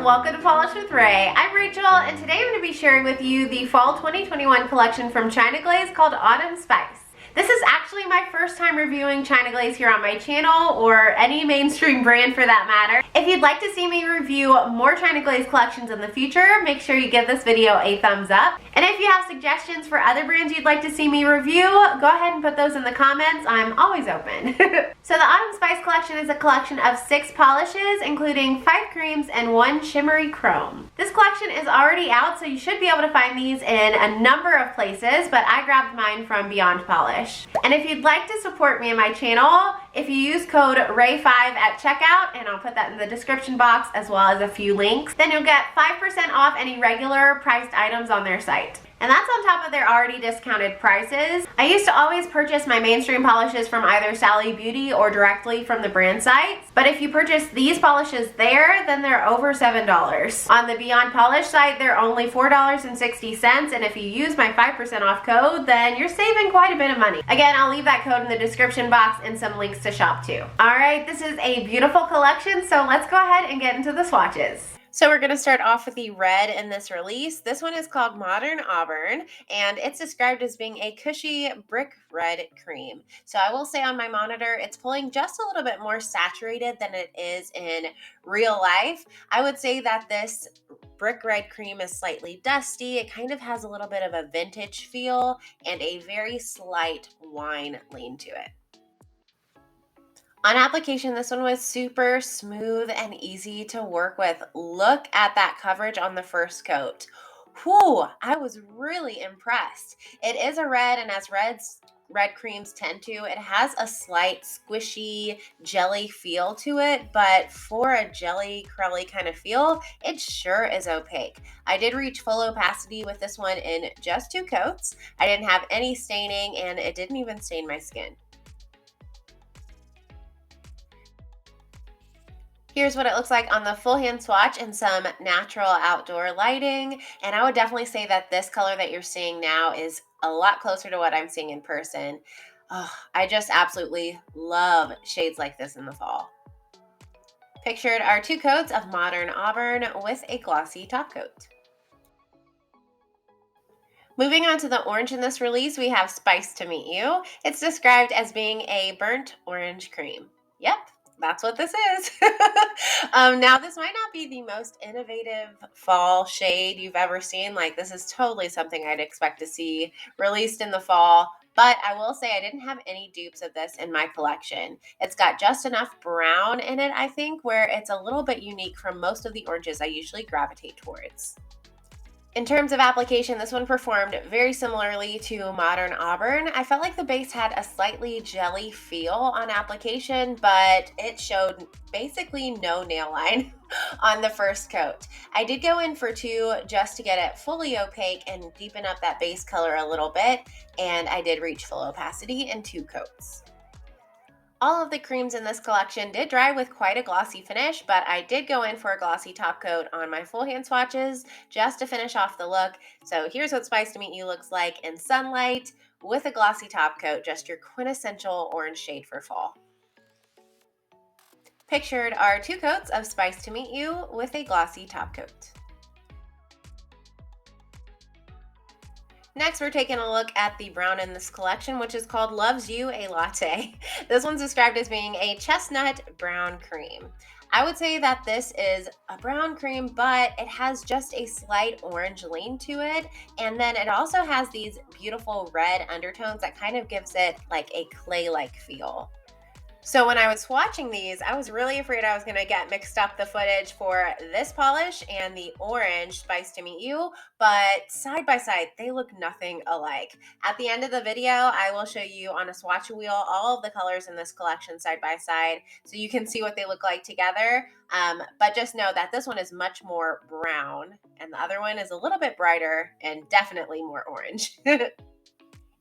welcome to Polish with Ray. I'm Rachel, and today I'm going to be sharing with you the Fall 2021 collection from China Glaze called Autumn Spice. This is actually my first time reviewing China Glaze here on my channel, or any mainstream brand for that matter. If you'd like to see me review more China Glaze collections in the future, make sure you give this video a thumbs up. And if you have suggestions for other brands you'd like to see me review, go ahead and put those in the comments. I'm always open. So the Autumn Spice collection is a collection of 6 polishes, including 5 creams and 1 shimmery chrome. This collection is already out, so you should be able to find these in a number of places, but I grabbed mine from Beyond Polish. And if you'd like to support me and my channel, if you use code RAY5 at checkout, and I'll put that in the description box as well as a few links, then you'll get 5% off any regular priced items on their site. And that's on top of their already discounted prices. I used to always purchase my mainstream polishes from either Sally Beauty or directly from the brand sites. But if you purchase these polishes there, then they're over $7. On the Beyond Polish site, they're only $4.60. And if you use my 5% off code, then you're saving quite a bit of money. Again, I'll leave that code in the description box and some links to shop too. All right, this is a beautiful collection, so let's go ahead and get into the swatches. So we're going to start off with the red in this release. This one is called Modern Auburn, and it's described as being a cushy brick red cream. So I will say on my monitor, it's pulling just a little bit more saturated than it is in real life. I would say that this brick red cream is slightly dusty. It kind of has a little bit of a vintage feel and a very slight wine lean to it. On application, this one was super smooth and easy to work with. Look at that coverage on the first coat. Whew, I was really impressed. It is a red, and as red creams tend to, it has a slight squishy jelly feel to it, but for a jelly curly kind of feel, it sure is opaque. I did reach full opacity with this one in just 2 coats. I didn't have any staining, and it didn't even stain my skin. Here's what it looks like on the full hand swatch in some natural outdoor lighting. And I would definitely say that this color that you're seeing now is a lot closer to what I'm seeing in person. Oh, I just absolutely love shades like this in the fall. Pictured are 2 coats of Modern Auburn with a glossy top coat. Moving on to the orange in this release, we have Spice to Meet You. It's described as being a burnt orange cream. Yep. That's what this is. Now, this might not be the most innovative fall shade you've ever seen. Like, this is totally something I'd expect to see released in the fall. But I will say I didn't have any dupes of this in my collection. It's got just enough brown in it, I think, where it's a little bit unique from most of the oranges I usually gravitate towards. In terms of application, this one performed very similarly to Modern Auburn. I felt like the base had a slightly jelly feel on application, but it showed basically no nail line on the first coat. I did go in for 2 just to get it fully opaque and deepen up that base color a little bit, and I did reach full opacity in 2 coats. All of the creams in this collection did dry with quite a glossy finish, but I did go in for a glossy top coat on my full hand swatches just to finish off the look. So here's what Spice to Meet You looks like in sunlight with a glossy top coat, just your quintessential orange shade for fall. Pictured are 2 coats of Spice to Meet You with a glossy top coat. Next, we're taking a look at the brown in this collection, which is called Loves You a Latte. This one's described as being a chestnut brown cream. I would say that this is a brown cream, but it has just a slight orange lean to it. And then it also has these beautiful red undertones that kind of gives it like a clay-like feel. So when I was swatching these, I was really afraid I was going to get mixed up the footage for this polish and the orange Spice to Meet You, but side by side, they look nothing alike. At the end of the video, I will show you on a swatch wheel all of the colors in this collection side by side so you can see what they look like together. But just know that this one is much more brown and the other one is a little bit brighter and definitely more orange.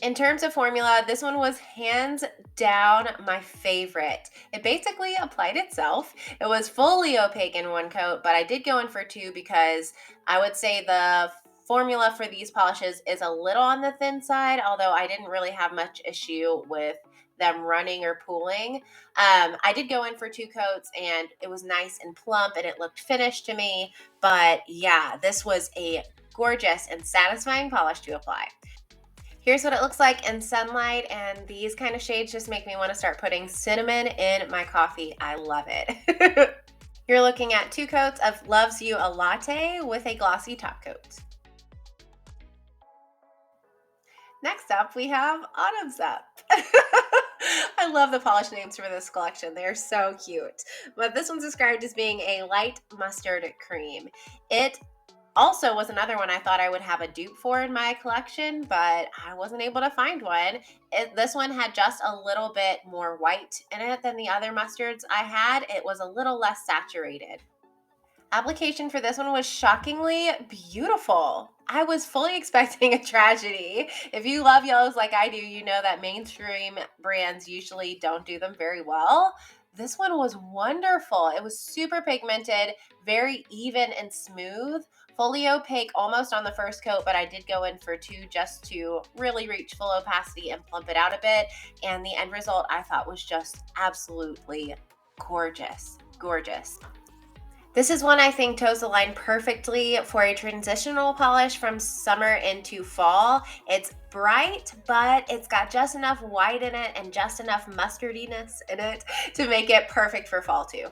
In terms of formula, this one was hands down my favorite. It basically applied itself. It was fully opaque in 1 coat, but I did go in for 2 because I would say the formula for these polishes is a little on the thin side, although I didn't really have much issue with them running or pooling. I did go in for 2 coats and it was nice and plump and it looked finished to me. But yeah, this was a gorgeous and satisfying polish to apply. Here's what it looks like in sunlight, and these kind of shades just make me want to start putting cinnamon in my coffee. I love it. You're looking at 2 coats of Loves You a Latte with a glossy top coat. Next up, we have Autumn's Up. I love the polish names for this collection. They're so cute. But this one's described as being a light mustard cream. It also was another one I thought I would have a dupe for in my collection, but I wasn't able to find one. This one had just a little bit more white in it than the other mustards I had. It was a little less saturated. Application for this one was shockingly beautiful. I was fully expecting a tragedy. If you love yellows like I do, you know that mainstream brands usually don't do them very well. This one was wonderful. It was super pigmented, very even and smooth, fully opaque almost on the first coat, but I did go in for 2 just to really reach full opacity and plump it out a bit. And the end result I thought was just absolutely gorgeous, gorgeous. This is one I think toes the line perfectly for a transitional polish from summer into fall. It's bright, but it's got just enough white in it and just enough mustardiness in it to make it perfect for fall too.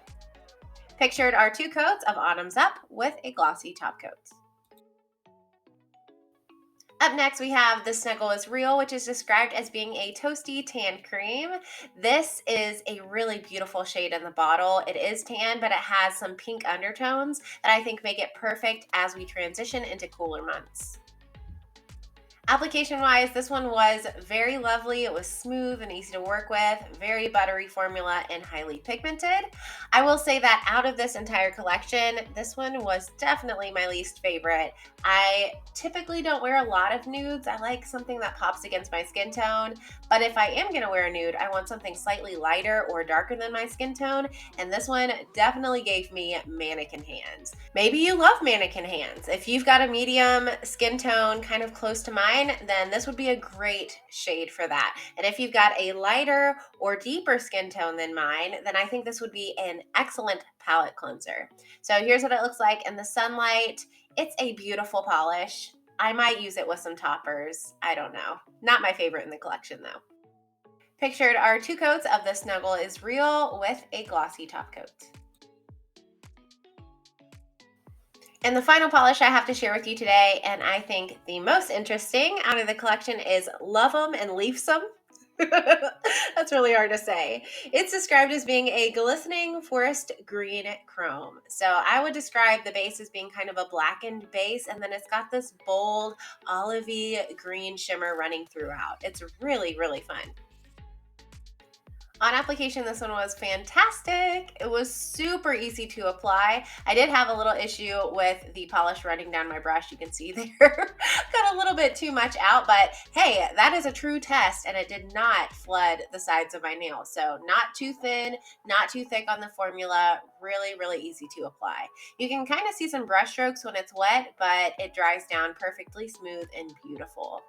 Pictured are 2 coats of Autumn's Up with a glossy top coat. Up next, we have the Snuggle Is Real, which is described as being a toasty tan cream. This is a really beautiful shade in the bottle. It is tan, but it has some pink undertones that I think make it perfect as we transition into cooler months. Application-wise, this one was very lovely. It was smooth and easy to work with, very buttery formula and highly pigmented. I will say that out of this entire collection, this one was definitely my least favorite. I typically don't wear a lot of nudes. I like something that pops against my skin tone, but if I am gonna wear a nude, I want something slightly lighter or darker than my skin tone, and this one definitely gave me mannequin hands. Maybe you love mannequin hands. If you've got a medium skin tone kind of close to mine, then this would be a great shade for that. And if you've got a lighter or deeper skin tone than mine, then I think this would be an excellent palette cleanser. So here's what it looks like in the sunlight. It's a beautiful polish. I might use it with some toppers. I don't know. Not my favorite in the collection though. Pictured are 2 coats of the Snuggle Is Real with a glossy top coat. And the final polish I have to share with you today, and I think the most interesting out of the collection, is Love 'em and Leave Some. That's really hard to say. It's described as being a glistening forest green chrome. So I would describe the base as being kind of a blackened base, and then it's got this bold olivey green shimmer running throughout. It's really, really fun. On application, this one was fantastic. It was super easy to apply. I did have a little issue with the polish running down my brush. You can see there, got a little bit too much out, but hey, that is a true test, and it did not flood the sides of my nails. So not too thin, not too thick on the formula, really, really easy to apply. You can kind of see some brush strokes when it's wet, but it dries down perfectly smooth and beautiful.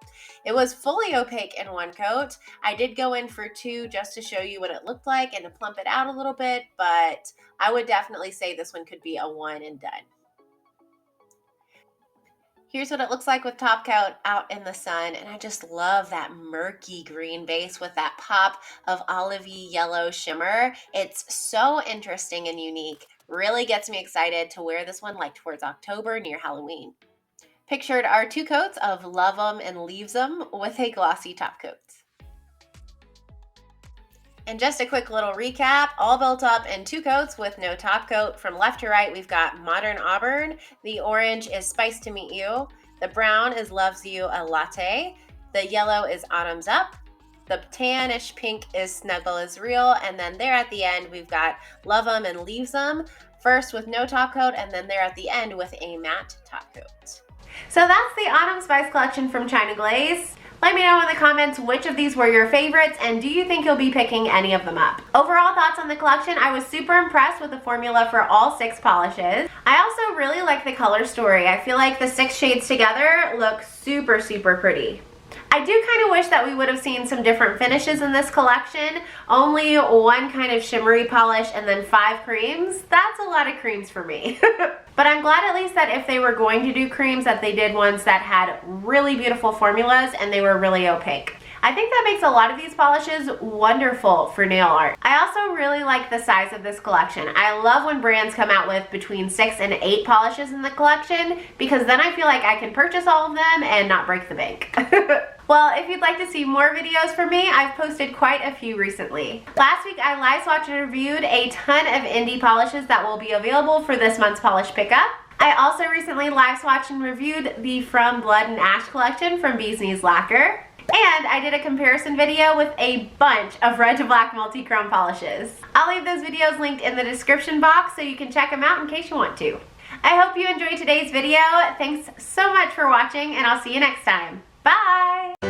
It was fully opaque in 1 coat. I did go in for 2 just to show you what it looked like and to plump it out a little bit, but I would definitely say this one could be a 1 and done. Here's what it looks like with top coat out in the sun, and I just love that murky green base with that pop of olivey yellow shimmer. It's so interesting and unique. Really gets me excited to wear this one like towards October near Halloween. Pictured are 2 coats of Love 'em and Leaves 'em with a glossy top coat. And just a quick little recap, all built up in 2 coats with no top coat. From left to right, we've got Modern Auburn. The orange is Spice to Meet You. The brown is Loves You a Latte. The yellow is Autumn's Up. The tannish pink is Snuggle Is Real. And then there at the end, we've got Love 'em and Leaves 'em. First with no top coat, and then there at the end with a matte top coat. So that's the Autumn Spice collection from China Glaze. Let me know in the comments which of these were your favorites, and do you think you'll be picking any of them up? Overall thoughts on the collection, I was super impressed with the formula for all 6 polishes. I also really like the color story. I feel like the 6 shades together look super, super pretty. I do kind of wish that we would have seen some different finishes in this collection. Only one kind of shimmery polish and then 5 creams. That's a lot of creams for me. But I'm glad at least that if they were going to do creams, that they did ones that had really beautiful formulas and they were really opaque. I think that makes a lot of these polishes wonderful for nail art. I also really like the size of this collection. I love when brands come out with between 6 and 8 polishes in the collection, because then I feel like I can purchase all of them and not break the bank. Well, if you'd like to see more videos from me, I've posted quite a few recently. Last week I live swatched and reviewed a ton of indie polishes that will be available for this month's polish pickup. I also recently live swatched and reviewed the From Blood and Ash collection from Bee's Knees Lacquer. And I did a comparison video with a bunch of red to black multi-chrome polishes. I'll leave those videos linked in the description box so you can check them out in case you want to. I hope you enjoyed today's video. Thanks so much for watching, and I'll see you next time. Bye!